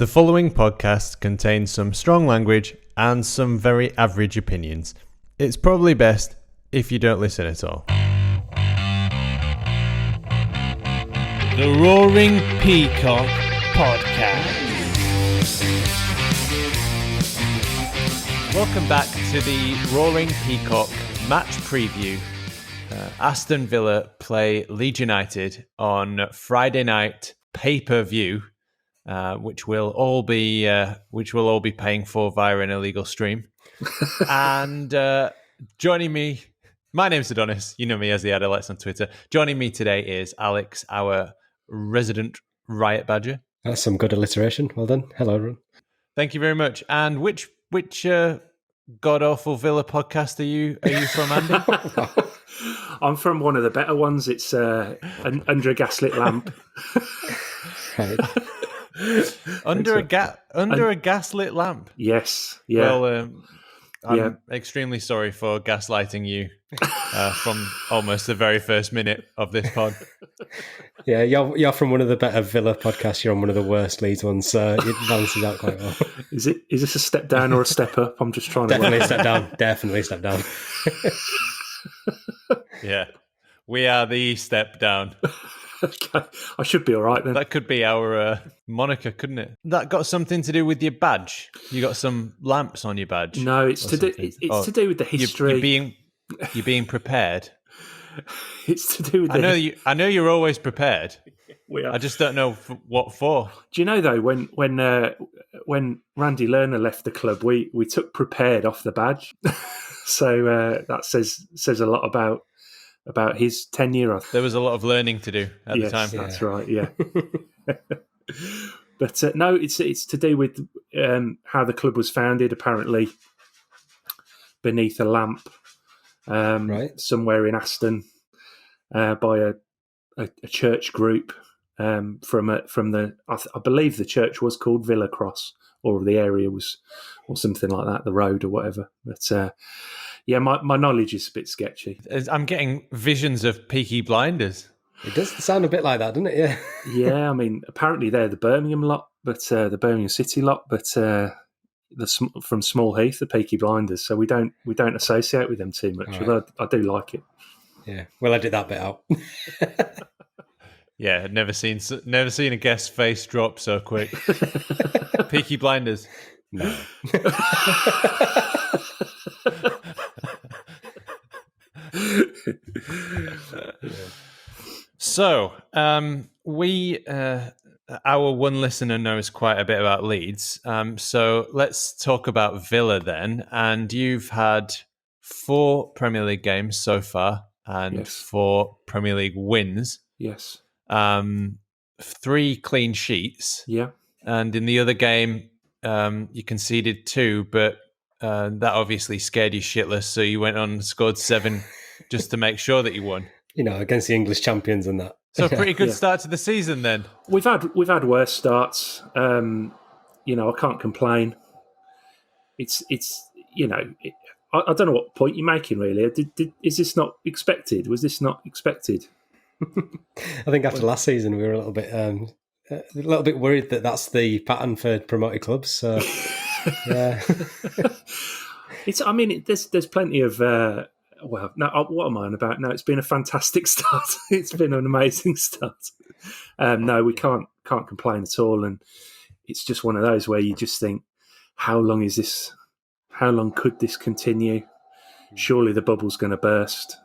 The following podcast contains some strong language and some very average opinions. It's probably best if you don't listen at all. The Roaring Peacock Podcast. Welcome back to the Roaring Peacock match preview. Aston Villa play Leeds United on Friday night pay-per-view, which we'll all be paying for via an illegal stream. And joining me, my name's Adonis. You know me as the Adelites on Twitter. Joining me today is Alex, our resident riot badger. That's some good alliteration. Well done. Hello, everyone. Thank you very much. And which god awful Villa podcast are you from, Andy? I'm from one of the better ones. It's Under a Gaslit Lamp. Right. Under a gaslit lamp. Yes. Yeah. Well, I'm extremely sorry for gaslighting you from almost the very first minute of this pod. Yeah, you're from one of the better Villa podcasts. You're on one of the worst Leeds ones, so it balances out quite well. Is this a step down or a step up? I'm just trying to Definitely step down. Definitely step down. Yeah, we are the step down. Okay. I should be all right then. That could be our moniker, couldn't it? That got something to do with your badge. You got some lamps on your badge. No, it's to do. It's to do with the history. You're being prepared. It's to do with. I know you're always prepared. We are. I just don't know what for. Do you know though when Randy Lerner left the club, we took prepared off the badge, so that says a lot about his tenure. There was a lot of learning to do at the time. That's right. Yeah. But no, it's to do with how the club was founded. Apparently, beneath a lamp, Right. somewhere in Aston, by a church group from the. I believe the church was called Villa Cross, or the area was, or something like that, the road or whatever. But yeah, my knowledge is a bit sketchy. I'm getting visions of Peaky Blinders. It does sound a bit like that, doesn't it? Yeah. Yeah, I mean, apparently they're the Birmingham lot, but the Birmingham City lot, but from Small Heath, the Peaky Blinders. So we don't associate with them too much. Right. Although I do like it. Yeah. We'll edit that bit out. Yeah, I'd never seen a guest's face drop so quick. Peaky Blinders. No. So, we our one listener knows quite a bit about Leeds. So let's talk about Villa then. And you've had 4 Premier League games so far, and Yes. 4 Premier League wins. Yes. 3 clean sheets. Yeah. And in the other game, you conceded 2, but that obviously scared you shitless. So you went on and scored 7 just to make sure that you won. You know, against the English champions and that. So a pretty good Yeah. start to the season then. We've had worse starts. I can't complain. It's I don't know what point you're making really. Is this not expected? Was this not expected? I think after last season, we were a little bit worried that that's the pattern for promoted clubs. So, yeah. There's plenty of. What am I on about? No, it's been a fantastic start. It's been an amazing start. No, we can't complain at all, and it's just one of those where you just think, how long is this? How long could this continue? Surely the bubble's going to burst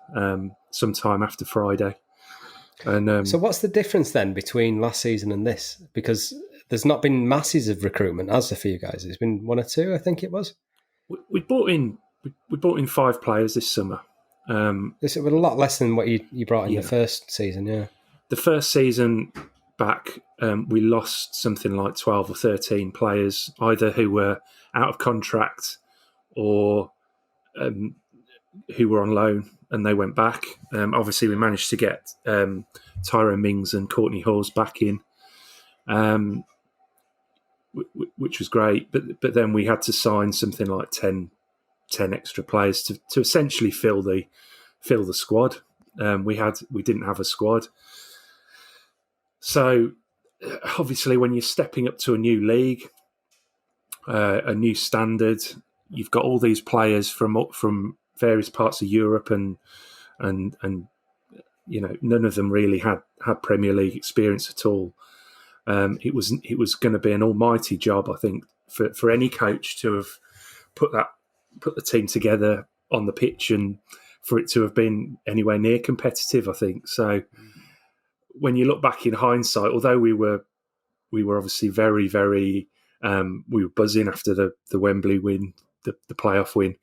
sometime after Friday. And So what's the difference then between last season and this? Because there's not been masses of recruitment, as there for you guys. It's been 1 or 2, I think it was. we brought in 5 players this summer. This was a lot less than what you brought in the first season, yeah. The first season back, we lost something like 12 or 13 players, either who were out of contract or who were on loan and they went back. Obviously, we managed to get Tyrone Mings and Courtney Hawes back in, which was great. But then we had to sign something like 10 extra players to essentially fill the squad. We didn't have a squad, so obviously when you're stepping up to a new league, a new standard, you've got all these players from various parts of Europe, and none of them really had Premier League experience at all. It was going to be an almighty job, I think, for any coach to have put the team together on the pitch, and for it to have been anywhere near competitive, I think. So when you look back in hindsight, although we were obviously very, very we were buzzing after the Wembley win, the playoff win,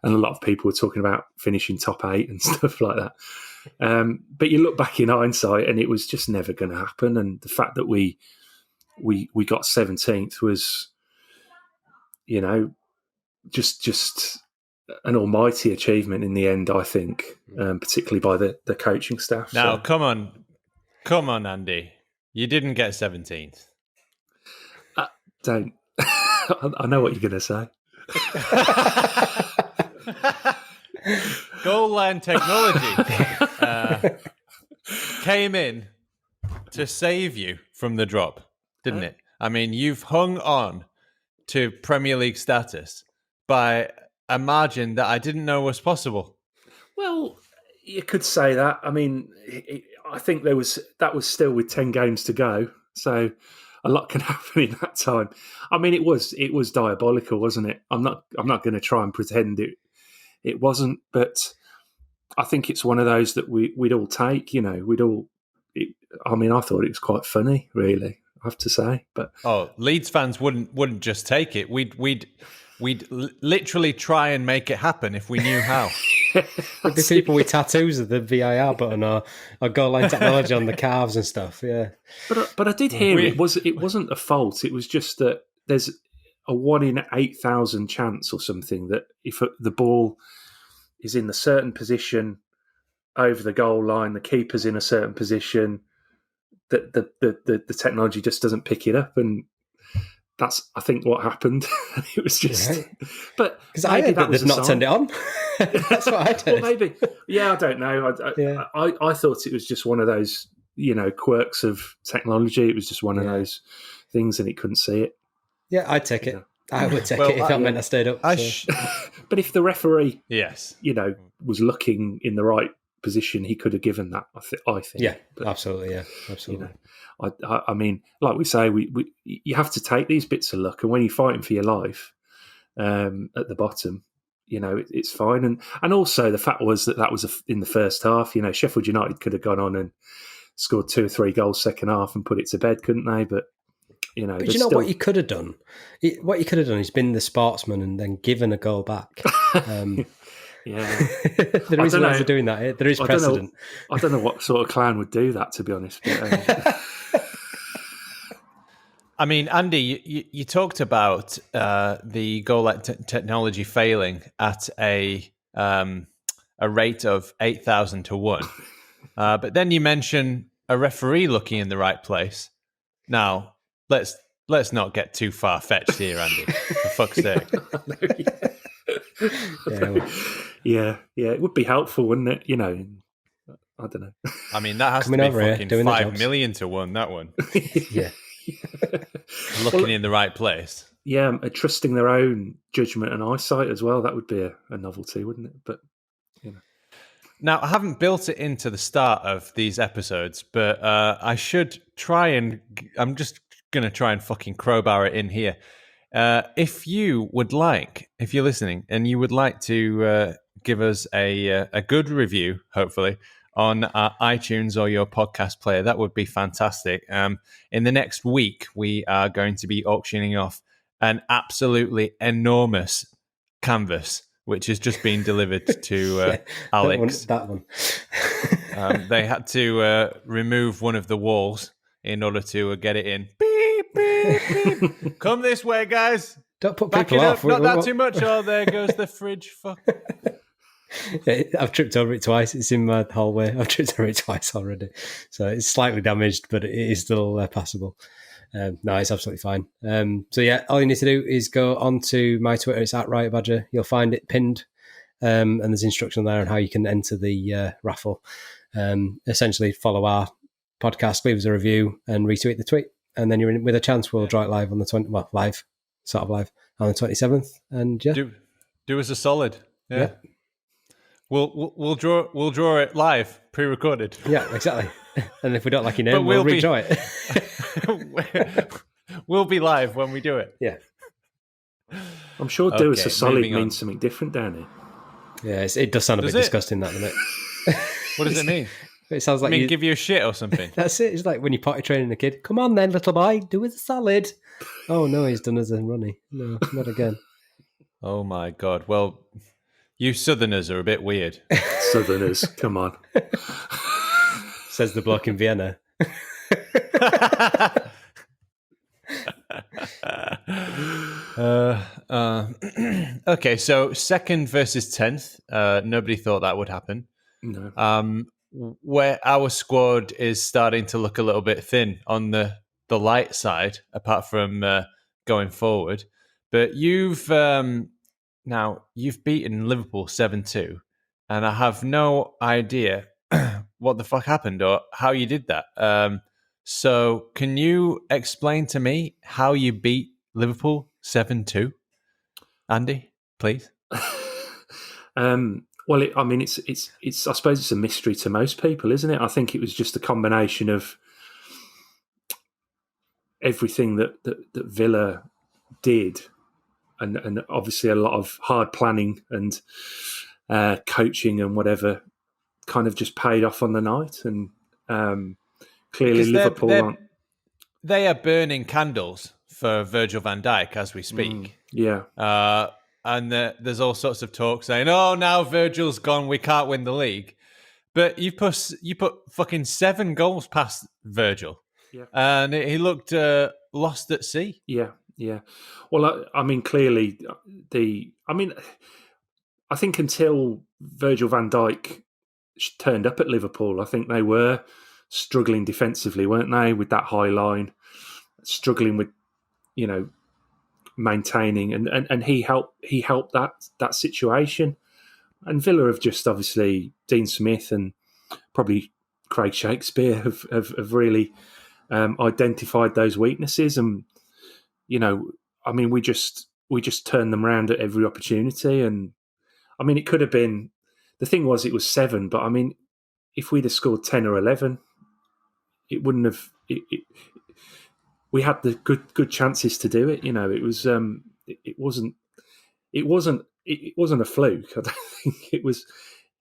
and a lot of people were talking about finishing top 8 and stuff like that. But you look back in hindsight, and it was just never going to happen. And the fact that we got 17th was, just an almighty achievement in the end, I think, particularly by the coaching staff. Now, come on, Andy, you didn't get 17th. Don't. I know what you're going to say. Goal line technology came in to save you from the drop, didn't it? I mean, you've hung on to Premier League status by a margin that I didn't know was possible. Well, you could say that. I mean, I think that was still with 10 games to go, so a lot can happen in that time. I mean, it was diabolical, wasn't it? I'm not going to try and pretend it wasn't, but I think it's one of those that we'd all take. I thought it was quite funny, really, I have to say. But Leeds fans wouldn't just take it. We'd literally try and make it happen if we knew how. With the people with tattoos of the VAR button or goal line technology on the calves and stuff, yeah. But I did hear it wasn't a fault. It was just that there's a 1 in 8,000 chance or something that if the ball is in a certain position over the goal line, the keeper's in a certain position, that the technology just doesn't pick it up, and that's, I think, what happened. It was just, right. But because I heard that they've not turned it on. That's what I did. Well, maybe, yeah, I don't know. I thought it was just one of those, quirks of technology. It was just one of those things, and it couldn't see it. Yeah, I'd take it. I would take it if that meant I stayed up. But if the referee, was looking in the right position, he could have given that. I think. Yeah, but, absolutely. Yeah, absolutely. I mean, like we say, you have to take these bits of luck, and when you're fighting for your life at the bottom, it's fine. And also the fact was that was in the first half. Sheffield United could have gone on and scored 2 or 3 goals second half and put it to bed, couldn't they? But what you could have done? What you could have done is been the sportsman and then given a goal back. Yeah, there is ways of doing that. There is precedent. I don't know what sort of clown would do that, to be honest. But, I mean, Andy, you talked about the goal line technology failing at a rate of 8,000 to 1, but then you mention a referee looking in the right place. Now, let's not get too far fetched here, Andy. For fuck's sake. Yeah, it would be helpful, wouldn't it? I don't know. I mean, that has to be fucking 5 million to 1. That one. Yeah. Looking in the right place. Yeah, trusting their own judgment and eyesight as well. That would be a novelty, wouldn't it? But now, I haven't built it into the start of these episodes, but I should try and. I'm just going to try and fucking crowbar it in here. If you're listening and you would like to give us a good review, hopefully, on iTunes or your podcast player, that would be fantastic. In the next week, we are going to be auctioning off an absolutely enormous canvas, which has just been delivered to Alex. That one. They had to remove one of the walls in order to get it in. Beep, beep, beep. Come this way, guys. Don't put Back people it off. up. Not that too much. Oh, there goes the fridge. Fuck. Yeah, I've tripped over it twice. It's in my hallway. I've tripped over it twice already. So it's slightly damaged, but it is still passable. No, it's absolutely fine. So yeah, all you need to do is go onto my Twitter. It's @RiotBadger. You'll find it pinned, and there's instruction there on how you can enter the raffle. Essentially, follow our podcast, leave us a review, and retweet the tweet. and then you're in with a chance. We'll draw it live on the 20. Well, live on the 27th, and yeah, do us a solid. Yeah. We'll draw it live, pre-recorded. Yeah, exactly. And if we don't like your name, we'll redraw it. We'll be live when we do it. Yeah. I'm sure do us a solid means something different down here. Yeah, it does sound a bit disgusting, that, doesn't it? What does it mean? It sounds like give you a shit or something. That's it. It's like when you're potty training a kid. Come on then, little boy, do us a solid. Oh no, he's done us a runny. No, not again. Oh my God. Well, you Southerners are a bit weird. Southerners, come on. Says the bloke in Vienna. Okay, so 2nd versus 10th. Nobody thought that would happen. No. Where our squad is starting to look a little bit thin on the light side, apart from going forward. But you've beaten Liverpool 7-2, and I have no idea what the fuck happened or how you did that. So can you explain to me how you beat Liverpool 7-2? Andy, please. Well, it's. I suppose it's a mystery to most people, isn't it? I think it was just a combination of everything that Villa did, and obviously a lot of hard planning and coaching and whatever kind of just paid off on the night. And clearly, Liverpool they are burning candles for Virgil van Dijk as we speak. Yeah. And there's all sorts of talk saying, "Oh, now Virgil's gone, we can't win the league." But you put fucking 7 goals past Virgil, and he looked lost at sea. Yeah. Well, I mean, clearly, I think until Virgil van Dijk turned up at Liverpool, I think they were struggling defensively, weren't they? With that high line, struggling with, maintaining, and he helped that situation. And Villa have just obviously Dean Smith and probably Craig Shakespeare have really identified those weaknesses, and we just turned them around at every opportunity. And I mean, it could have been, the thing was it was 7, but I mean, if we'd have scored 10 or 11, it wouldn't have. We had the good chances to do it. It was. It wasn't a fluke. I don't think it was.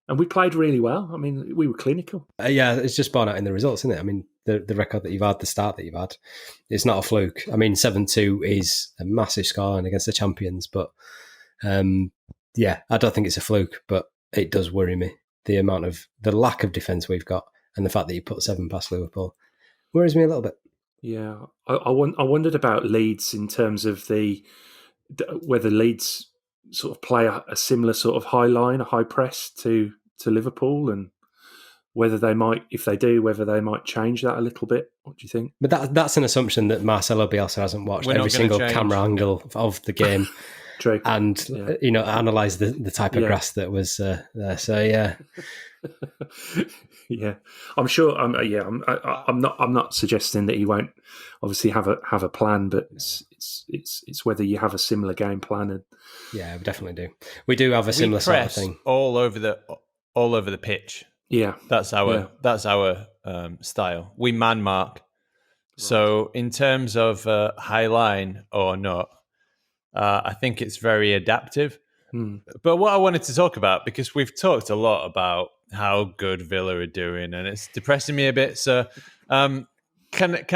And we played really well. I mean, we were clinical. Yeah, it's just borne out in the results, isn't it? I mean, the record that you've had, the start that you've had, it's not a fluke. I mean, 7-2 is a massive scoreline against the champions, but I don't think it's a fluke. But it does worry me, the lack of defence we've got, and the fact that you put 7 past Liverpool worries me a little bit. Yeah, I wondered about Leeds in terms of whether Leeds sort of play a similar sort of high line, a high press to Liverpool, and whether they might, if they do, whether they might change that a little bit. What do you think? But that's an assumption that Marcelo Bielsa hasn't watched every single camera angle of the game. True. And analyse the type of grass that was there. So yeah. Yeah, I'm sure. I'm not suggesting that he won't obviously have a plan, but it's whether you have a similar game plan. And yeah, we definitely do. We do have a similar sort of thing all over the pitch. Yeah, that's our style. We man mark. Right. So in terms of high line or not, I think it's very adaptive. But what I wanted to talk about, because we've talked a lot about how good Villa are doing, and it's depressing me a bit. So, can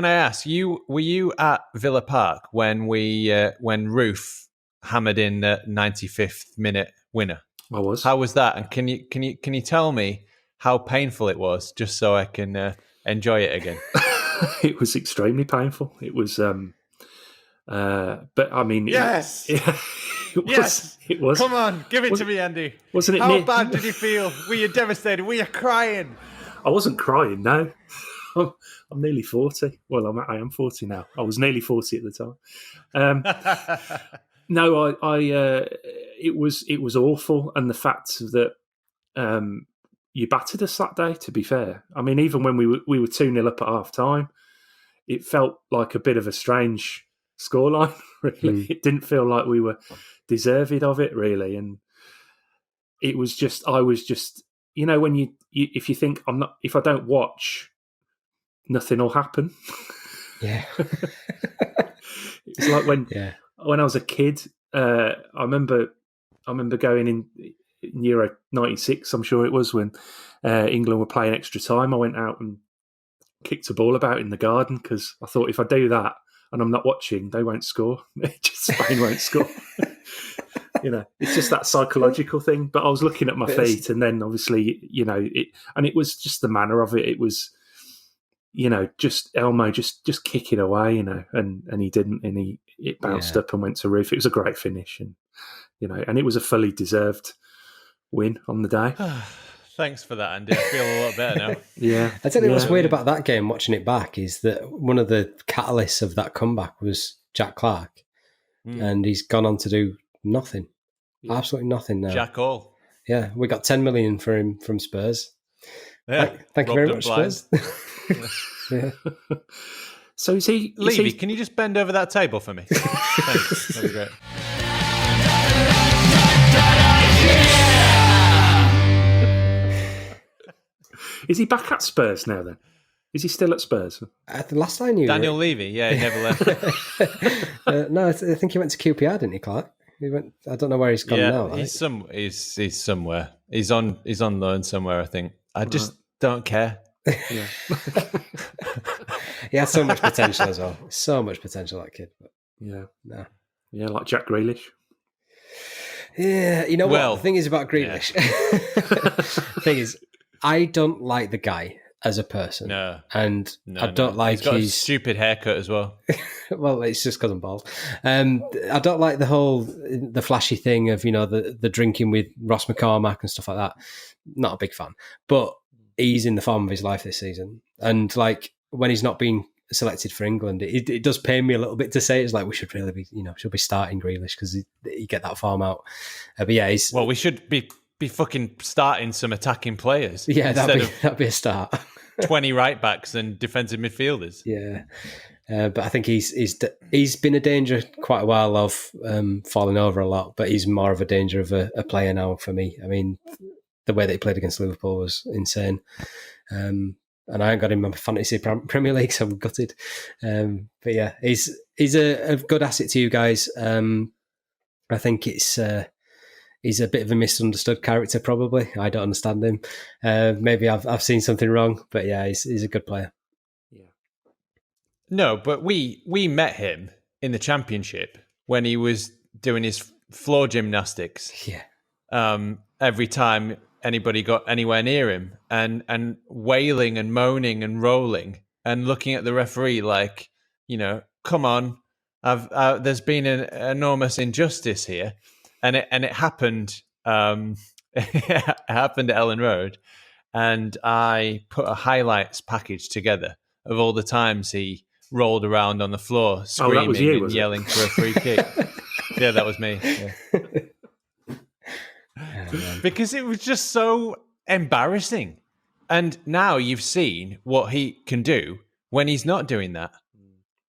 I ask you? Were you at Villa Park when Roof hammered in the 95th minute winner? I was. How was that? And can you tell me how painful it was, just so I can enjoy it again? It was extremely painful. It was, but I mean, yes. It was. Come on, give it to me, Andy. Wasn't it? How bad did you feel? Were you devastated? Were you crying? I wasn't crying. No, I'm nearly 40. Well, I am 40 now. I was nearly 40 at the time. No, it was awful, and the fact that you battered us that day. To be fair, I mean, even when we were 2-0 up at half time, it felt like a bit of a strange scoreline. Really, it didn't feel like we were deserved of it, really, and it was just. I was just, when you if you think if I don't watch, nothing will happen. Yeah. It's like when I was a kid. I remember going in Euro '96. I'm sure it was when England were playing extra time. I went out and kicked a ball about in the garden because I thought if I do that and I'm not watching, they won't score. Spain won't score. It's just that psychological thing. But I was looking at my feet, and then obviously, it was just the manner of it. It was, just Elmo just kicking away, and he didn't, and it bounced up and went to roof. It was a great finish, and and it was a fully deserved win on the day. Thanks for that, Andy. I feel a lot better now. Yeah. I tell you what's weird about that game, watching it back, is that one of the catalysts of that comeback was Jack Clark, and he's gone on to do nothing. Yeah. Absolutely nothing now. Jack all. Yeah, we got 10 million for him from Spurs. Yeah, thank you very much, Spurs. Yeah. So is he... Levy, can you just bend over that table for me? Thanks. That'd be great. Is he back at Spurs now, then? Is he still at Spurs? The last I knew... Daniel Levy, he never left. No, I think he went to QPR, didn't he, Clark? He went. I don't know where he's gone now. Right? He's somewhere. He's on loan somewhere, I think. I just don't care. Yeah. He has so much potential as well. So much potential, that kid. But Yeah, like Jack Grealish. Yeah, what the thing is about Grealish? The thing is, I don't like the guy as a person. No. And I don't like he's got a stupid haircut as well. Well, it's just because I'm bald. I don't like the flashy thing of, the drinking with Ross McCormack and stuff like that. Not a big fan. But he's in the form of his life this season. And when he's not being selected for England, it does pain me a little bit to say it's like we should really be, should be starting Grealish because he get that form out. But yeah, we should be fucking starting some attacking players. Yeah, that'd be a start. 20 right backs and defensive midfielders. Yeah. But I think he's been a danger quite a while of falling over a lot, but he's more of a danger of a player now for me. I mean, the way that he played against Liverpool was insane. And I ain't got him in my fantasy Premier League, so I'm gutted. But yeah, he's a good asset to you guys. I think he's a bit of a misunderstood character, probably. I don't understand him. Maybe I've seen something wrong, but yeah, he's a good player. Yeah. No, but we met him in the Championship when he was doing his floor gymnastics. Yeah. Every time anybody got anywhere near him, and wailing and moaning and rolling and looking at the referee like, come on, there's been an enormous injustice here. And it happened. It happened at Ellen Road, and I put a highlights package together of all the times he rolled around on the floor, screaming and yelling for a free kick. Yeah, that was me. Yeah. Because it was just so embarrassing. And now you've seen what he can do when he's not doing that.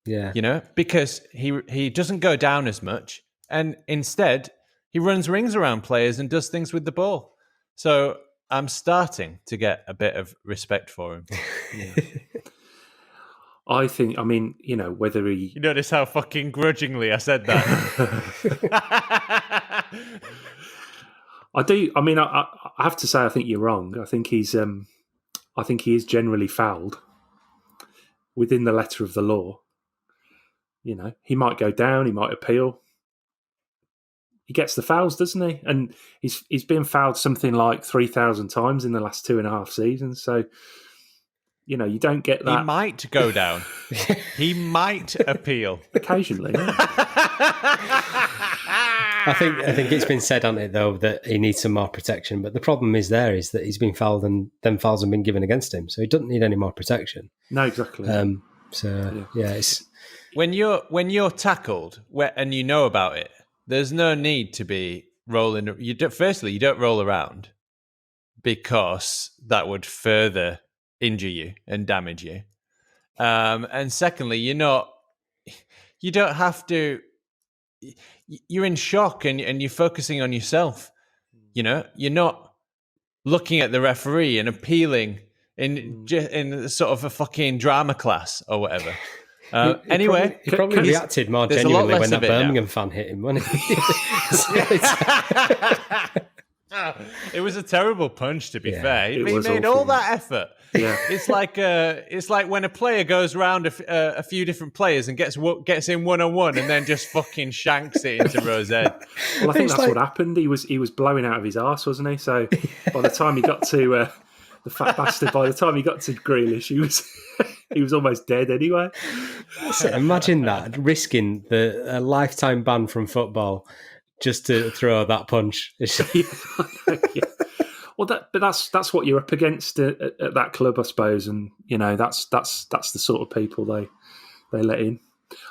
Yeah, because he doesn't go down as much, and instead, he runs rings around players and does things with the ball. So I'm starting to get a bit of respect for him. Yeah. I think, whether he... You notice how fucking grudgingly I said that? I do. I have to say, I think you're wrong. I think he is generally fouled within the letter of the law. He might go down, he might appeal. He gets the fouls, doesn't he? And he's been fouled something like 3,000 times in the last 2.5 seasons. So, you don't get that. He might go down. He might appeal. Occasionally. I think it's been said on it, though, that he needs some more protection. But the problem is that he's been fouled and them fouls have been given against him. So he doesn't need any more protection. No, exactly. It's... When you're tackled and you know about it, there's no need to be rolling. Firstly, you don't roll around because that would further injure you and damage you. And secondly, you don't have to. You're in shock and you're focusing on yourself. You're not looking at the referee and appealing in sort of a fucking drama class or whatever. Anyway, he probably reacted more genuinely when that Birmingham fan hit him, wasn't he? It was a terrible punch, to be fair. He made awful. all that effort. Yeah. It's like when a player goes round a few different players and gets in one-on-one and then just fucking shanks it into Rosette. Well, I think that's what happened. He was blowing out of his arse, wasn't he? So by the time he got to the fat bastard, by the time he got to Grealish, he was almost dead anyway. Imagine that, risking a lifetime ban from football just to throw that punch. Yeah. Well, that's what you're up against at that club, I suppose, and that's the sort of people they let in.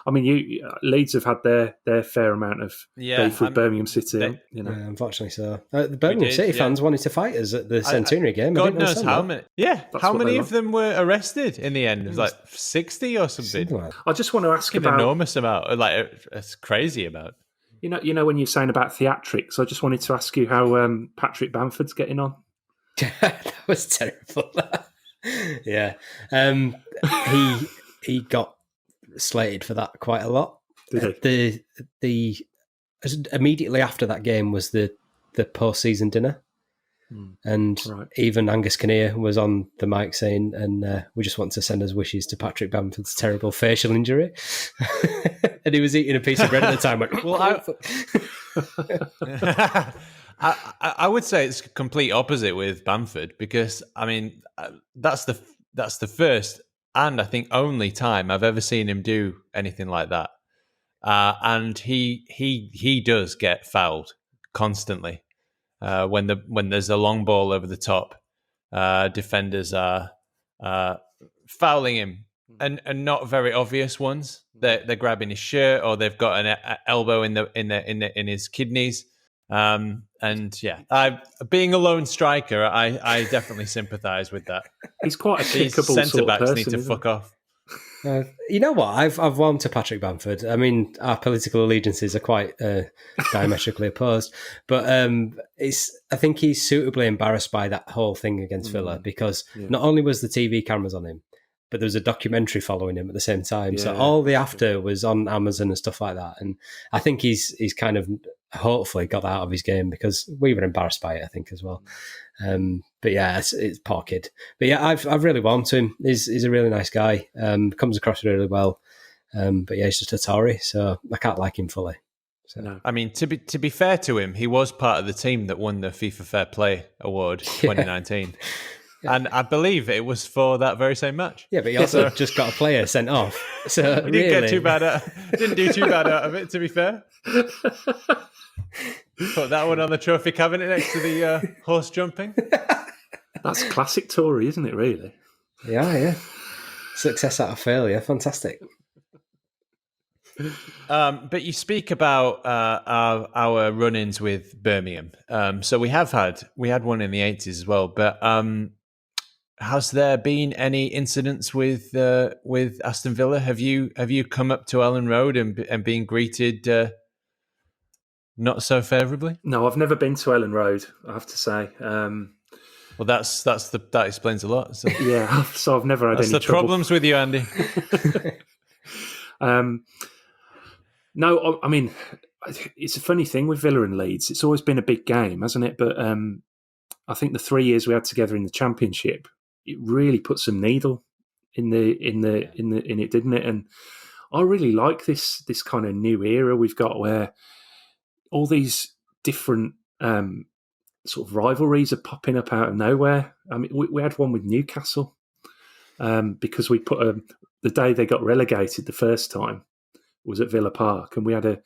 I mean, Leeds have had their fair amount of beef with Birmingham City. Unfortunately, so the Birmingham City fans wanted to fight us at the Centenary game. God knows how many. Yeah, That's how what many they of them were arrested in the end? It was like 60 or something. I just want to ask An about enormous amount, like it's crazy amount. when you're saying about theatrics, I just wanted to ask you how Patrick Bamford's getting on. That was terrible. Yeah, he got slated for that quite a lot. Did he? Immediately after that game was the post-season dinner, and even Angus Kinnear was on the mic saying, "And we just want to send us wishes to Patrick Bamford's terrible facial injury." And he was eating a piece of bread at the time. I would say it's complete opposite with Bamford, because I mean that's the first and I think only time I've ever seen him do anything like that, and he does get fouled constantly when there's a long ball over the top. Defenders are fouling him, and not very obvious ones. They're grabbing his shirt, or they've got an elbow in his kidneys. And yeah, being a lone striker, I definitely sympathise with that. He's quite a These kickable centre sort of backs person. need to fuck off. You know what? I've warmed to Patrick Bamford. I mean, our political allegiances are quite diametrically opposed, but I think he's suitably embarrassed by that whole thing against Villa, because not only was the TV cameras on him, but there was a documentary following him at the same time. So all the after was on Amazon and stuff like that. And I think he's kind of hopefully got that out of his game, because we were embarrassed by it, I think, as well. But yeah, it's poor kid. But yeah, I've really warmed to him. He's a really nice guy. Comes across really well. But yeah, he's just a Tory, so I can't like him fully. So. No. I mean, to be fair to him, he was part of the team that won the FIFA Fair Play Award 2019. And I believe it was for that very same match. Yeah, but he also just got a player sent off. So he didn't do too bad out of it, to be fair. Put that one on the trophy cabinet next to the horse jumping. That's classic Tory, isn't it, really? Yeah. Success out of failure. Fantastic. But you speak about our run-ins with Birmingham. So we had one in the 80s as well. But has there been any incidents with Aston Villa? Have you come up to Ellen Road and been greeted not so favourably? No, I've never been to Ellen Road, I have to say. Well, that explains a lot. So. Yeah, so I've never had any trouble. Problems with you, Andy. No, I mean, it's a funny thing with Villa and Leeds. It's always been a big game, hasn't it? But I think the 3 years we had together in the Championship, it really put some needle in it, didn't it? And I really like this kind of new era we've got, where all these different sort of rivalries are popping up out of nowhere. I mean, we had one with Newcastle because we put the day they got relegated the first time was at Villa Park, and we had a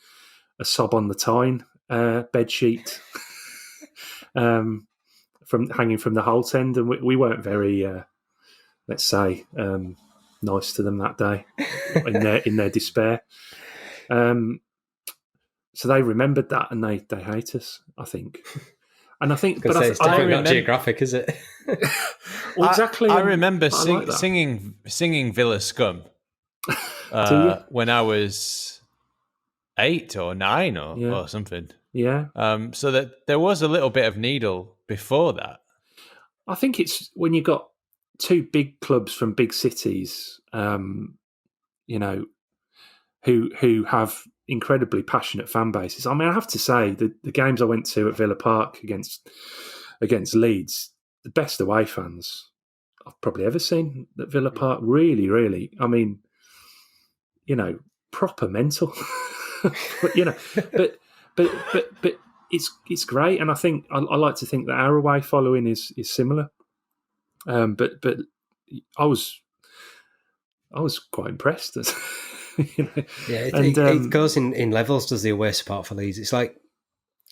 sob on the Tyne bed sheet from hanging from the Holt end, and we weren't very, let's say, nice to them that day in their despair. So they remembered that, and they hate us, I think. And I think, Because it's definitely not geographic, is it? Well, exactly. I remember like that. singing Villa Scum when I was 8 or 9 or something. Yeah. So that there was a little bit of needle before that. I think it's when you got two big clubs from big cities, you know, who have incredibly passionate fan bases. I mean, I have to say the games I went to at Villa Park against Leeds, the best away fans I've probably ever seen at Villa Park. Really, really. I mean, you know, proper mental. But, you know, but it's great, and I think I like to think that our away following is similar. But I was quite impressed. You know? Yeah, it goes in levels. Does the away support for Leeds? It's like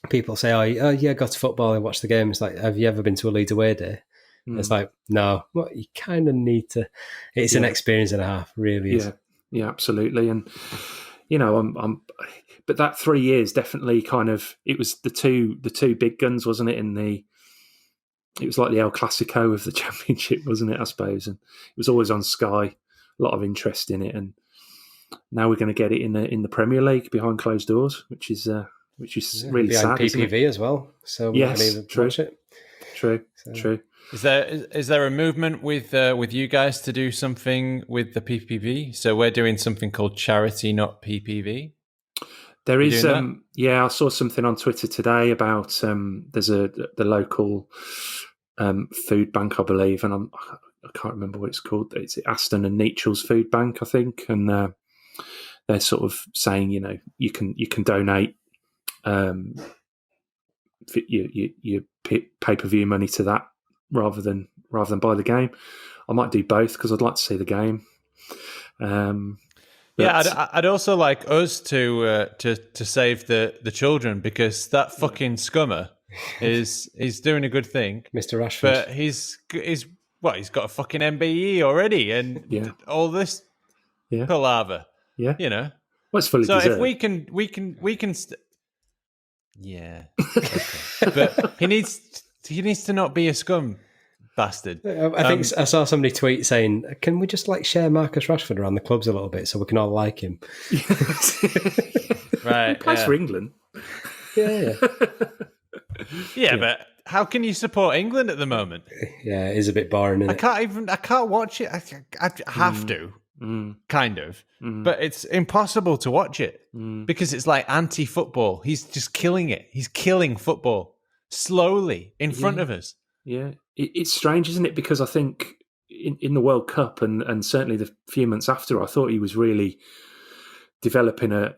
people say, "Oh yeah, go to football and watch the game." It's like, have you ever been to a Leeds away day? It's like, no. Well, you kind of need to. It's an experience and a half, really. Is. Yeah, absolutely. And you know, but that 3 years definitely kind of it was the two big guns, wasn't it? It was like the El Clasico of the Championship, wasn't it? I suppose, and it was always on Sky. A lot of interest in it, and now we're going to get it in the Premier League behind closed doors, which is really sad. PPV as well, so yes, true. Watch it. True. Is there a movement with you guys to do something with the PPV? So we're doing something called charity, not PPV. There is, I saw something on Twitter today about there's the local food bank, I believe, and I can't remember what it's called. It's Aston and Nechel's Food Bank, I think, and they're sort of saying, you know, you can donate your pay-per-view money to that rather than buy the game. I might do both because I'd like to see the game. I'd also like us to save the children, because that fucking scummer is doing a good thing, Mr. Rashford. But he's got a fucking MBE already, and all this palaver. Yeah, you know. Well, it's fully deserved. If we can. Yeah, okay. But he needs to not be a scum bastard. I think I saw somebody tweet saying, "Can we just share Marcus Rashford around the clubs a little bit so we can all like him?" Right, he plays for England. Yeah, but how can you support England at the moment? Yeah, it is a bit boring. Isn't it? I can't watch it. I have to. Kind of, but it's impossible to watch it because it's like anti-football. He's just killing it. He's killing football slowly in front of us. Yeah, it's strange, isn't it? Because I think in the World Cup and certainly the few months after, I thought he was really developing a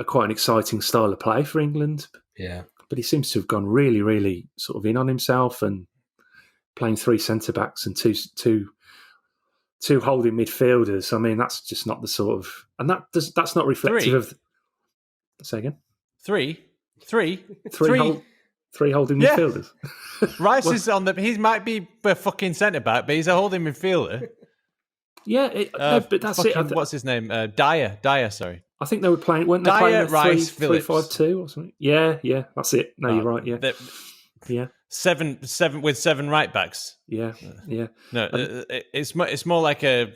quite an exciting style of play for England. Yeah, but he seems to have gone really, really sort of in on himself and playing three centre backs and two holding midfielders. I mean, that's just not the sort of, and that's not reflective of. Say again. Three holding midfielders. Rice is on the. He might be a fucking centre back, but he's a holding midfielder. Yeah, but that's it. What's his name? Dyer. Sorry. I think they were playing. Weren't they Dyer, playing Rice, 3-5-2 or something? Yeah, that's it. No, you're right. Yeah, yeah. Seven with 7 right backs. Yeah. No, it's more like a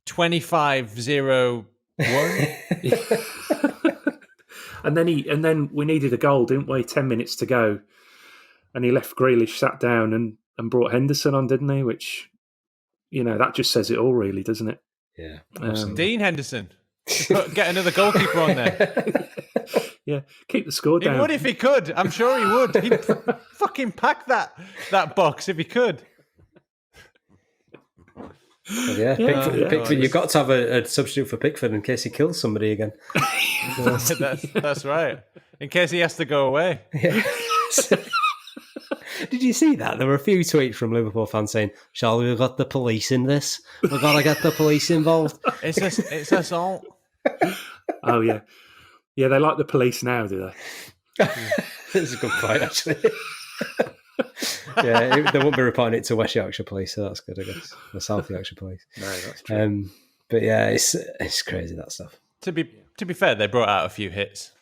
25-0-1. And then we needed a goal, didn't we? 10 minutes to go, and he left Grealish sat down and brought Henderson on, didn't he? Which, you know, that just says it all, really, doesn't it? Yeah. Dean Henderson. Get another goalkeeper on there. Yeah, keep the score down. He would if he could. I'm sure he would. He'd fucking pack that box if he could. Well, Pickford, you've got to have a substitute for Pickford in case he kills somebody again. That's right. In case he has to go away. Yeah. Did you see that? There were a few tweets from Liverpool fans saying, "Shall we have got the police in this? We've got to get the police involved." It's assault. Oh, yeah. Yeah, they like the police now, do they? That's a good point, actually. Yeah, they won't be reporting it to West Yorkshire Police, so that's good, I guess. The South Yorkshire Police. No, that's true. But yeah, it's crazy, that stuff. To be fair, they brought out a few hits.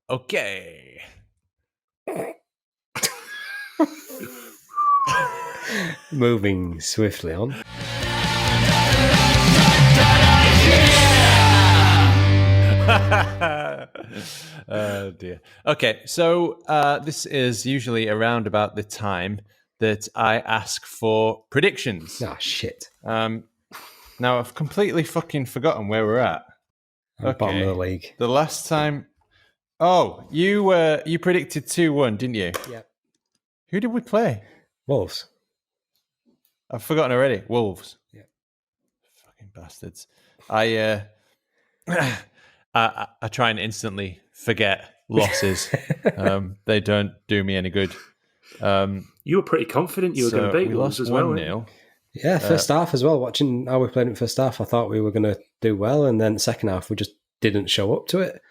Okay. Moving swiftly on. Oh dear. Okay, so this is usually around about the time that I ask for predictions. Ah, shit. Now I've completely fucking forgotten where we're at. I'm bottom of the league. The last time. Oh, you predicted 2-1, didn't you? Yeah. Who did we play? Wolves. I've forgotten already. Wolves. Yeah. Fucking bastards. I try and instantly forget losses. They don't do me any good. You were pretty confident you were going to beat Wolves as well. 1-0. Yeah, first half as well. Watching how we played in first half, I thought we were going to do well, and then second half we just didn't show up to it.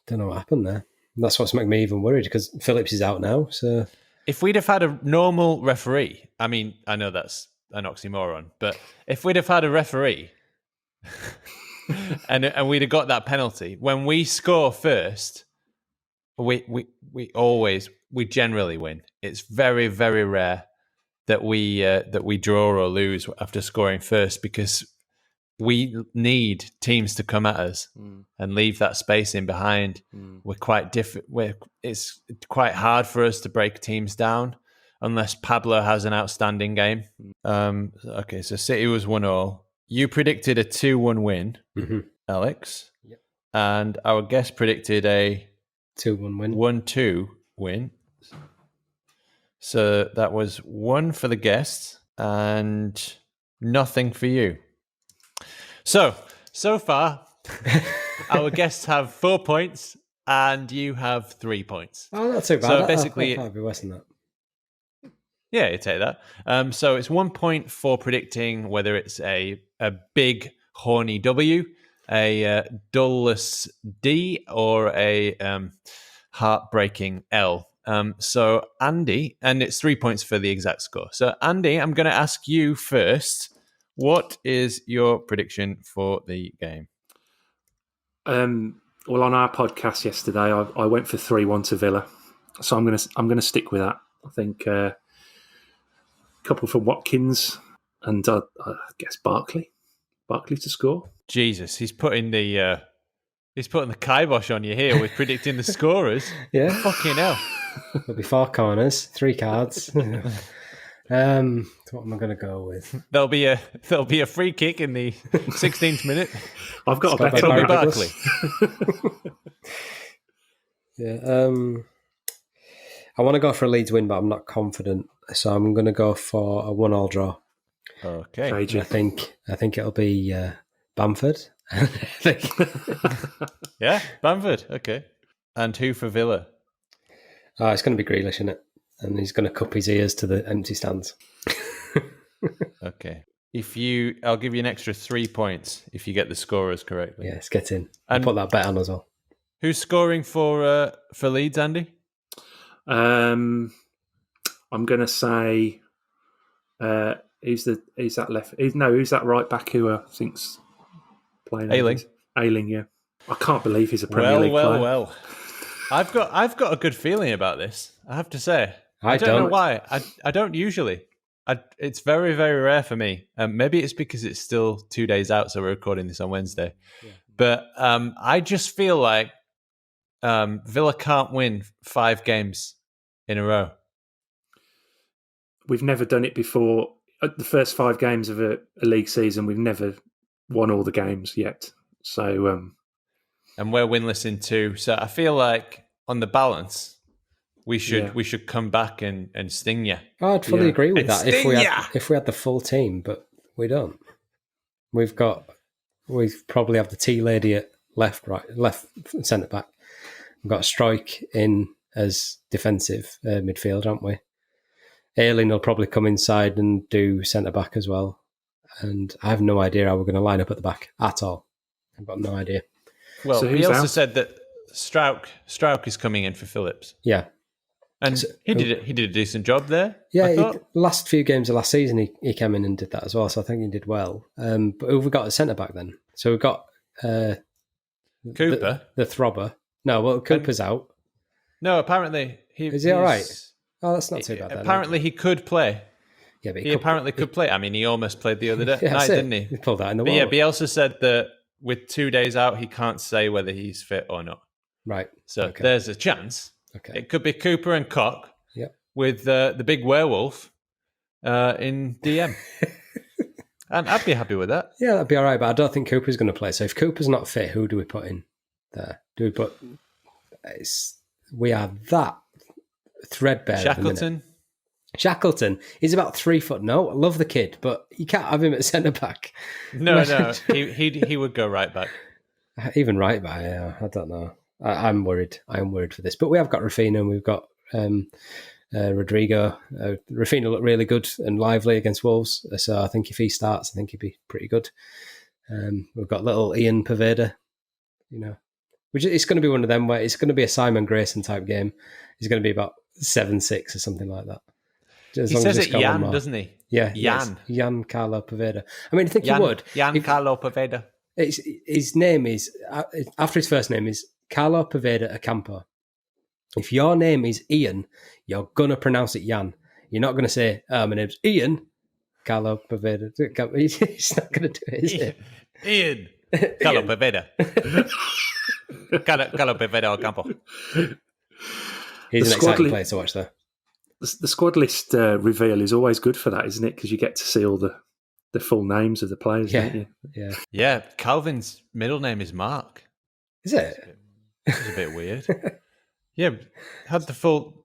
Don't know what happened there. That's what's making me even worried because Phillips is out now. So If we'd have had a normal referee, I mean, I know that's an oxymoron, but if we'd have had a referee and we'd have got that penalty, when we score first, we generally win. It's very, very rare that we draw or lose after scoring first because we need teams to come at us and leave that space in behind. We're quite different. It's quite hard for us to break teams down unless Pablo has an outstanding game. Okay, so City was 1-1. You predicted a 2-1 win, Alex. Yep. And our guest predicted a 2-1 win. 1-2 win. So that was 1 for the guests and nothing for you. So far, our guests have 4 points and you have 3 points. Oh, not too bad. So basically, I thought it'd be worse than that. Yeah, you take that. So it's 1 point for predicting whether it's a big horny W, a dullless D, or a heartbreaking L. So Andy, and it's 3 points for the exact score. So Andy, I'm going to ask you first. What is your prediction for the game? Well, on our podcast yesterday, I went for 3-1 to Villa, so I'm gonna stick with that. I think a couple from Watkins and I guess Barkley to score. Jesus, he's putting the kibosh on you here with predicting the scorers. Yeah, fucking hell. There'll be 4 corners, 3 cards. What am I going to go with? There'll be a free kick in the 16th minute. I've got a bet on on Barkley. Yeah, I want to go for a Leeds win, but I'm not confident, so I'm going to go for a 1-1 draw. Okay, I think it'll be Bamford. Yeah, Bamford. Okay, and who for Villa? Oh, it's going to be Grealish, isn't it? And he's going to cup his ears to the empty stands. Okay. I'll give you an extra 3 points if you get the scorers correctly. Yes, get in. And put that bet on as well. Who's scoring for Leeds, Andy? I'm going to say who's that right back who I think's playing? Ayling, yeah. I can't believe he's a Premier League player. Well. I've got a good feeling about this. I have to say. I don't know why. I don't usually. It's very, very rare for me. Maybe it's because it's still 2 days out, so we're recording this on Wednesday. Yeah. But I just feel like Villa can't win 5 games in a row. We've never done it before. At the first 5 games of a league season, we've never won all the games yet. So, and we're winless in 2. So I feel like on the balance, we should come back and sting you. I'd fully agree with that if we had the full team, but we don't. We probably have the tea lady at left centre back. We've got a Strike in as defensive midfield, haven't we? Ayling will probably come inside and do centre back as well. And I have no idea how we're going to line up at the back at all. I've got no idea. Well, he also said that Struijk is coming in for Phillips. Yeah. And he did a decent job there. Yeah, last few games of last season, he came in and did that as well. So I think he did well. But who have we got at centre back then? So we've got Cooper, the throbber. No, well, Cooper's out. No, apparently is he all right? Oh, that's not too bad. Apparently, he could play. Yeah, but he apparently could play. I mean, he almost played the other night, didn't he? He pulled that in the But wall. yeah, Bielsa said that with 2 days out, he can't say whether he's fit or not. Right. So there's a chance. Okay. It could be Cooper and Koch with the big werewolf in DM. And I'd be happy with that. Yeah, that'd be all right, but I don't think Cooper's going to play. So if Cooper's not fit, who do we put in there? We are that threadbare. Shackleton? Shackleton. He's about 3 foot. No, I love the kid, but you can't have him at centre back. No. He would go right back. Even right back, yeah. I don't know. I'm worried. I am worried for this. But we have got Rafinha and we've got Rodrigo. Rafinha looked really good and lively against Wolves. So I think if he starts, I think he'd be pretty good. We've got little Ian Poveda, which it's going to be one of them where it's going to be a Simon Grayson type game. He's going to be about 7'6" or something like that. He says it Jan, doesn't he? Yeah. Jan. Jan Carlo Poveda. I mean, I think he would. Jan Carlo Poveda. His name is, after his first name is Carlo Poveda Ocampo. If your name is Ian, you're going to pronounce it Jan. You're not going to say, my name's Ian Carlo Poveda. He's not going to do it, is he? Ian Carlo Poveda. Carlo Poveda Ocampo. He's an exciting player to watch, though. The squad list reveal is always good for that, isn't it? Because you get to see all the full names of the players, don't you? Yeah, Calvin's middle name is Mark. Is it? It's a bit weird. Yeah, had the full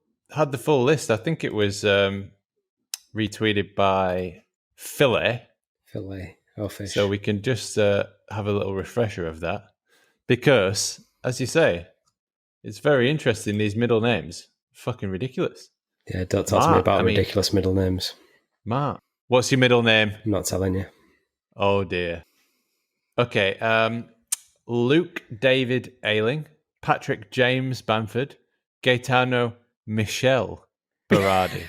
list. I think it was retweeted by Filet. Oh, fish. So we can just have a little refresher of that. Because, as you say, it's very interesting, these middle names. Fucking ridiculous. Yeah, don't talk to me about ridiculous middle names. Mark. What's your middle name? I'm not telling you. Oh, dear. Okay. Luke David Ayling, Patrick James Bamford, Gaetano Michel Berardi.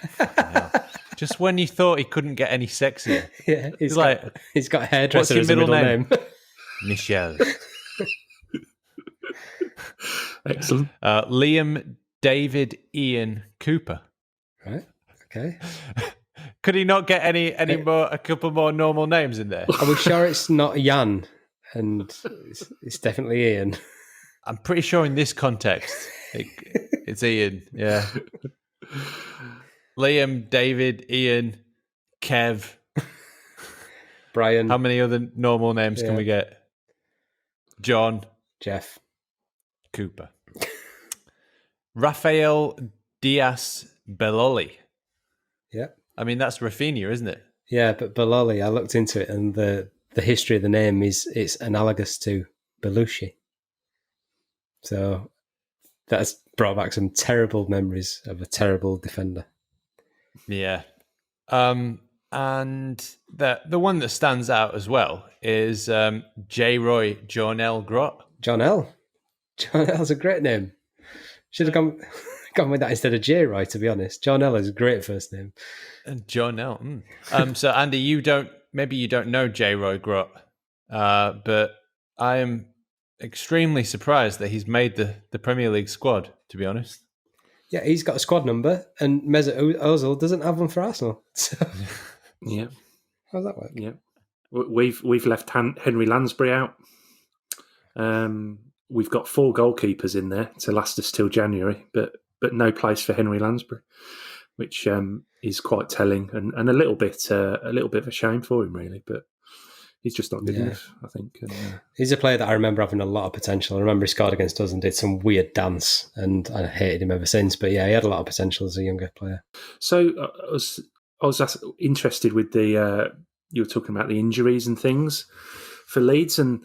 Just when you thought he couldn't get any sexier. Yeah, he's got hairdresser as a middle name. Michel. Excellent. Liam David Ian Cooper. Right. Okay. Could he not get a couple more normal names in there? Are we sure it's not Jan and it's definitely Ian? I'm pretty sure in this context it's Ian. Yeah. Liam, David, Ian, Kev, Brian. How many other normal names can we get? John, Jeff, Cooper, Rafael Diaz Beloli. Yeah. I mean, that's Rafinha, isn't it? Yeah, but Beloli, I looked into it, and the history of the name it's analogous to Belushi. So that's brought back some terrible memories of a terrible defender. Yeah. And the one that stands out as well is J. Roy Jornell Grot. Jornell's a great name. Should have gone with that instead of J. Roy, to be honest. Jornell is a great first name. And Jornell. So Andy, you don't know J. Roy Grot, but I am extremely surprised that he's made the Premier League squad, to be honest. Yeah, he's got a squad number, and Mesut Ozil doesn't have one for Arsenal. So. Yeah. How's that work? Yeah. We've left Henry Lansbury out. We've got 4 goalkeepers in there to last us till January, but no place for Henry Lansbury, which is quite telling and a little bit of a shame for him, really. But he's just not good enough, I think. And, he's a player that I remember having a lot of potential. I remember he scored against us and did some weird dance, and I hated him ever since. But yeah, he had a lot of potential as a younger player. So I was interested with you were talking about the injuries and things for Leeds, and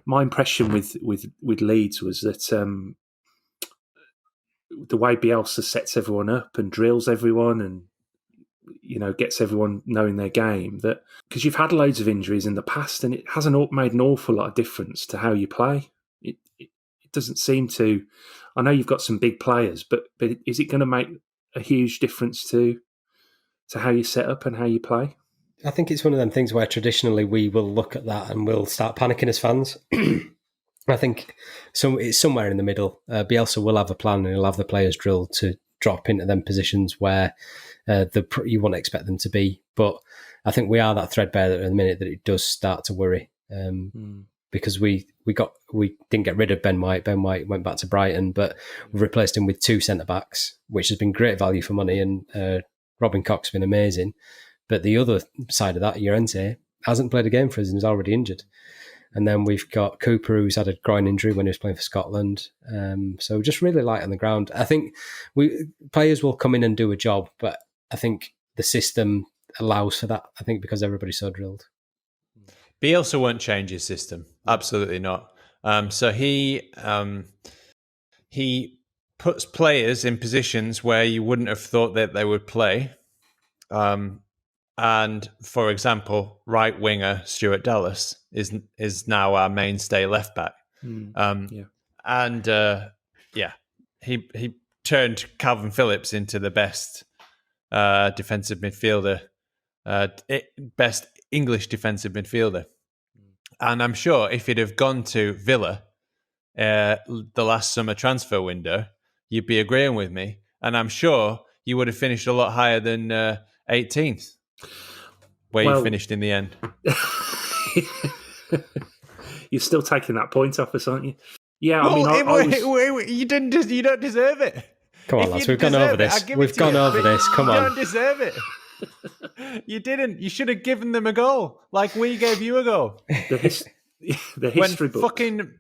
my impression with Leeds was that the way Bielsa sets everyone up and drills everyone and gets everyone knowing their game, that because you've had loads of injuries in the past and it hasn't made an awful lot of difference to how you play. It doesn't seem to. I know you've got some big players, but is it going to make a huge difference to how you set up and how you play? I think it's one of them things where traditionally we will look at that and we'll start panicking as fans. I think it's somewhere in the middle. Bielsa will have a plan and he'll have the players drilled to drop into them positions where you wouldn't expect them to be. But I think we are that threadbare at the minute that it does start to worry. Because we didn't get rid of Ben White. Ben White went back to Brighton, but we've replaced him with 2 centre-backs, which has been great value for money, and Robin Koch's been amazing. But the other side of that, Llorente, hasn't played a game for us and is already injured. And then we've got Cooper, who's had a groin injury when he was playing for Scotland. So just really light on the ground. I think players will come in and do a job, but I think the system allows for that, I think, because everybody's so drilled. Bielsa won't change his system. Absolutely not. So he puts players in positions where you wouldn't have thought that they would play. And for example, right winger Stuart Dallas is now our mainstay left back. He turned Calvin Phillips into the best defensive midfielder, best English defensive midfielder. And I'm sure if he'd have gone to Villa the last summer transfer window, you'd be agreeing with me. And I'm sure you would have finished a lot higher than 18th, where you finished in the end. You're still taking that point off us, aren't you? Yeah, well, I mean, you don't deserve it. Come on, lads, we've gone over this. We've gone over this. Come on. You don't deserve it. You didn't. You should have given them a goal, like we gave you a goal. The history book. Fucking,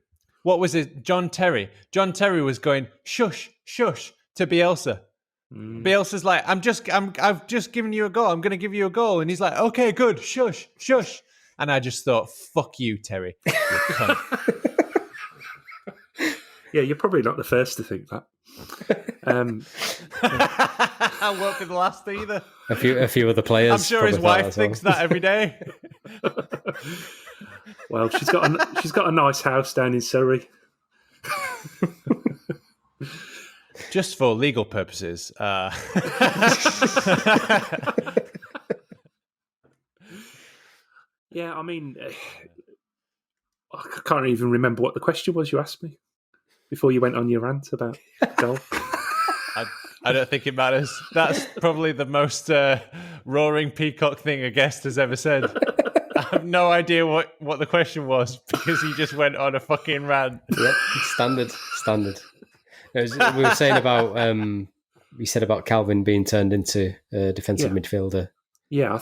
what was it? John Terry. John Terry was going shush, shush to Bielsa. Bielsa's like, I've just given you a goal. I'm going to give you a goal, and he's like, okay, good, shush, shush. And I just thought, fuck you, Terry. You cunt. Yeah, you're probably not the first to think that. I won't be the last either. A few other players. I'm sure his wife thinks that every day. Well, she's got a nice house down in Surrey. Just for legal purposes. Yeah, I mean, I can't even remember what the question was you asked me before you went on your rant about golf. I don't think it matters. That's probably the most roaring peacock thing a guest has ever said. I have no idea what the question was because he just went on a fucking rant. Yep, standard. We were saying about you said about Calvin being turned into a defensive midfielder. Yeah,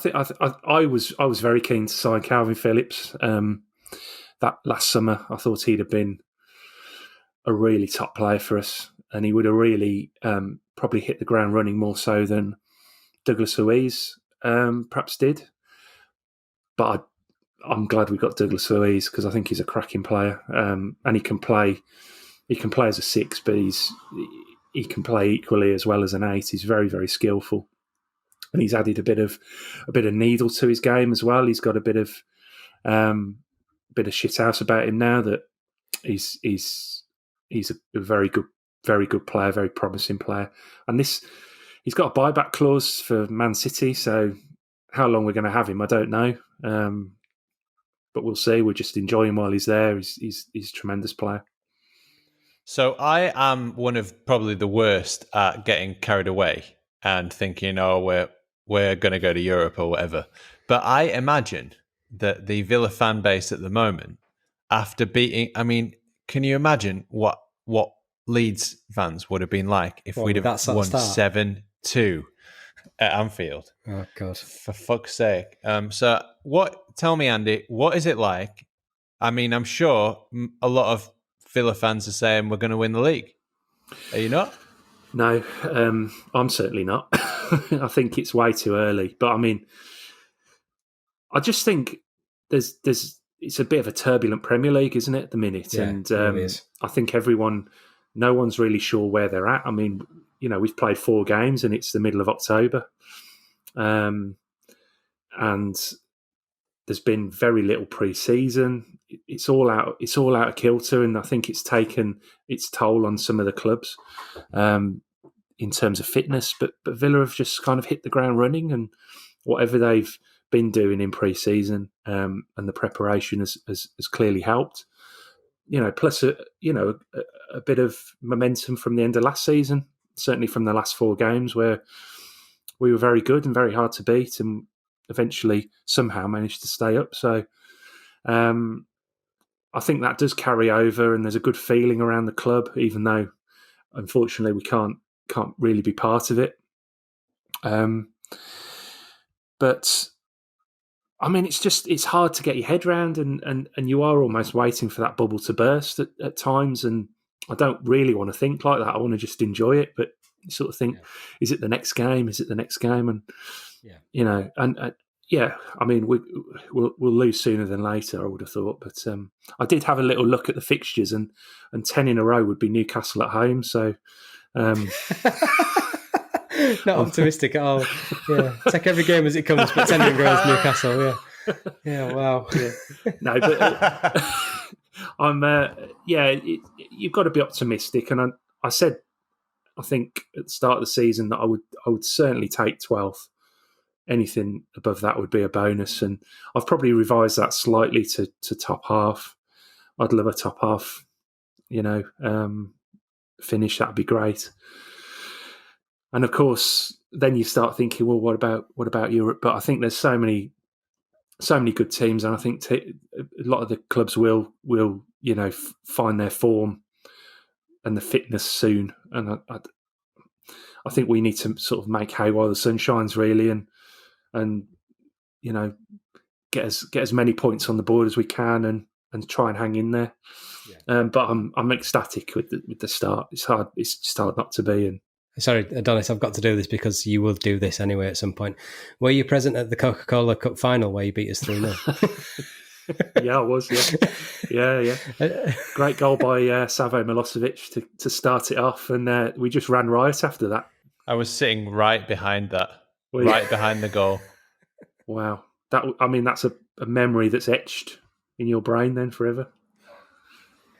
I was very keen to sign Calvin Phillips. That last summer, I thought he'd have been a really top player for us, and he would have really probably hit the ground running more so than Douglas Luiz perhaps did. But I'm glad we got Douglas Luiz because I think he's a cracking player, and he can play. He can play as a 6, but he can play equally as well as an 8. He's very, very skillful, and he's added a bit of needle to his game as well. He's got a bit of shit house about him now that he's a very good player, very promising player. And he's got a buyback clause for Man City, so how long we're going to have him, I don't know. But we'll see. We'll just enjoy him while he's there. He's a tremendous player. So I am one of probably the worst at getting carried away and thinking, oh, we're going to go to Europe or whatever. But I imagine that the Villa fan base at the moment, after beating, I mean, can you imagine what Leeds fans would have been like if we'd have won 7-2 at Anfield? Oh God! For fuck's sake! So tell me, Andy, what is it like? I mean, I'm sure a lot of Villa fans are saying we're going to win the league. Are you not? No, I'm certainly not. I think it's way too early. But I mean, I just think it's a bit of a turbulent Premier League, isn't it, at the minute? Yeah, and it is. I think no one's really sure where they're at. I mean, we've played 4 games and it's the middle of October. And there's been very little pre-season. It's all out of kilter, and I think it's taken its toll on some of the clubs in terms of fitness. But Villa have just kind of hit the ground running, and whatever they've been doing in pre-season and the preparation has clearly helped. Plus a bit of momentum from the end of last season. certainly from the last 4 games where we were very good and very hard to beat, and eventually somehow managed to stay up. So I think that does carry over, and there's a good feeling around the club, even though unfortunately we can't really be part of it. But I mean, it's hard to get your head around, and you are almost waiting for that bubble to burst at times. And I don't really want to think like that. I want to just enjoy it. But you sort of think, is it the next game? Is it the next game? And you know, and yeah, I mean, we'll lose sooner than later, I would have thought. But I did have a little look at the fixtures, and 10 in a row would be Newcastle at home. So. Not optimistic at all. Yeah, take every game as it comes, but 10 in a row is Newcastle. Yeah, wow. Yeah. No, but I'm. You've got to be optimistic, and I said, I think at the start of the season that I would certainly take 12th. Anything above that would be a bonus, and I've probably revised that slightly to top half. I'd love a top half, finish. That'd be great. And of course, then you start thinking, well, what about Europe? But I think there's so many good teams, and I think a lot of the clubs will find their form and the fitness soon. And I think we need to sort of make hay while the sun shines, really, and get as many points on the board as we can, and try and hang in there. Yeah. But I'm ecstatic with the start. It's hard. It's just hard not to be. And sorry, Adonis, I've got to do this because you will do this anyway at some point. Were you present at the Coca-Cola Cup final where you beat us 3-0? Yeah, I was. Yeah. Great goal by Savo Milosevic to start it off, and we just ran riot after that. I was sitting right behind that, behind the goal. Wow, that's a memory that's etched in your brain then forever.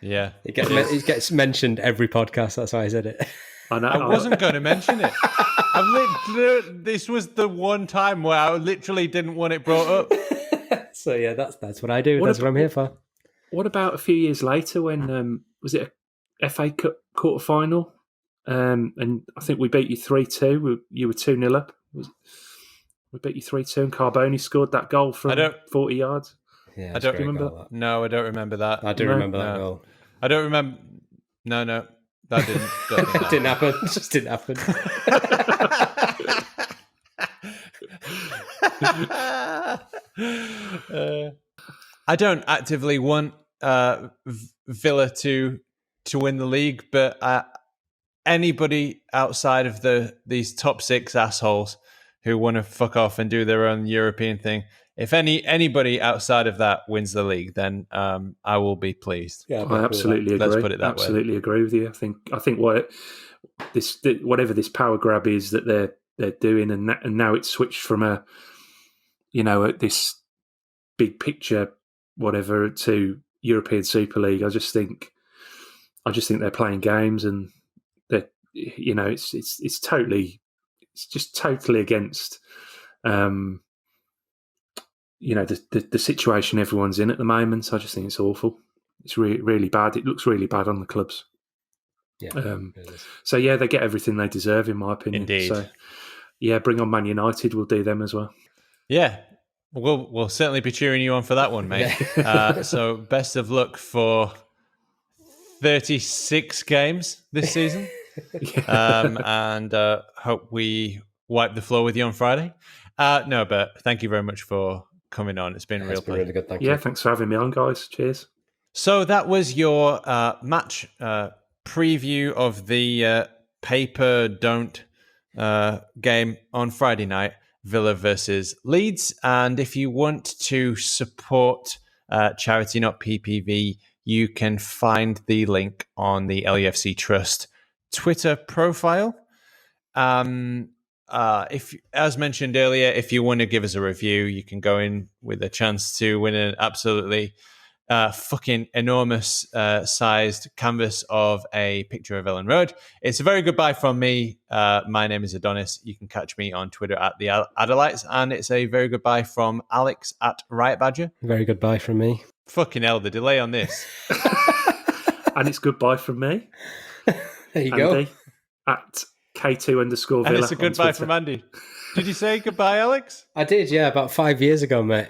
Yeah, it gets mentioned every podcast. That's why I said it. I wasn't going to mention it. This was the one time where I literally didn't want it brought up. So yeah, that's what I do. That's what I'm here for. What about a few years later when was it a FA Cup quarter final? And I think we beat you 3-2. You were 2-0 up. We beat you 3-2, and Carboni scored that goal from 40 yards. Yeah, I don't remember. No, I don't remember that. I do remember that goal. I don't remember. No, that didn't. That didn't happen. It just didn't happen. I don't actively want Villa to win the league, but anybody outside of these top 6 assholes who want to fuck off and do their own European thing, if anybody outside of that wins the league, then I will be pleased. Yeah, I absolutely agree. Let's put it that way. Absolutely agree with you. I think whatever this power grab is that they're doing, and now it's switched from this big picture whatever to European Super League. I just think they're playing games, and that it's just totally against the situation everyone's in at the moment. So I just think it's awful. It's really bad. It looks really bad on the clubs. Yeah. So yeah, they get everything they deserve, in my opinion. Indeed. So yeah, bring on Man United. We'll do them as well. Yeah, we'll certainly be cheering you on for that one, mate. So best of luck for 36 games this season, and hope we wipe the floor with you on Friday. No, but thank you very much for coming on. It's been a real pleasure. Really good. Thank you. Yeah, thanks for having me on, guys. Cheers. So that was your match preview of the Paper Don't game on Friday night, Villa versus Leeds. And if you want to support Charity Not PPV, you can find the link on the LUFC Trust Twitter profile. If, as mentioned earlier, if you want to give us a review, you can go in with a chance to win an absolutely fucking enormous sized canvas of a picture of Ellen Road. It's a very goodbye from me. My name is Adonis. You can catch me on Twitter at the Adelites, and it's a very goodbye from Alex at Riot Badger. Very goodbye from me. Fucking hell, the delay on this. And it's goodbye from me. There you Andy, go. At K2_Villa. And it's a goodbye on from Twitter. Andy. Did you say goodbye, Alex? I did, yeah, about 5 years ago, mate.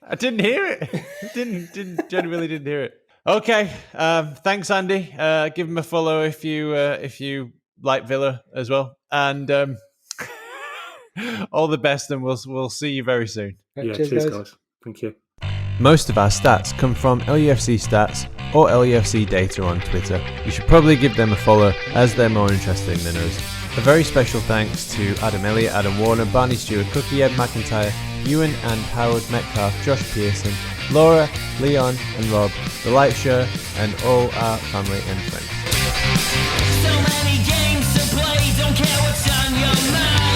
I didn't hear it. Genuinely didn't hear it. Okay. Thanks, Andy. Give him a follow if you like Villa as well. And all the best, and we'll see you very soon. Yeah, cheers, guys. Thank you. Most of our stats come from LUFC Stats or LUFC Data on Twitter. You should probably give them a follow, as they're more interesting than us. A very special thanks to Adam Elliott, Adam Warner, Barney Stewart, Cookie, Ed McIntyre, Ewan and Howard Metcalf, Josh Pearson, Laura, Leon and Rob, The Light Show, and all our family and friends. So many games to play, don't care what's on your mind.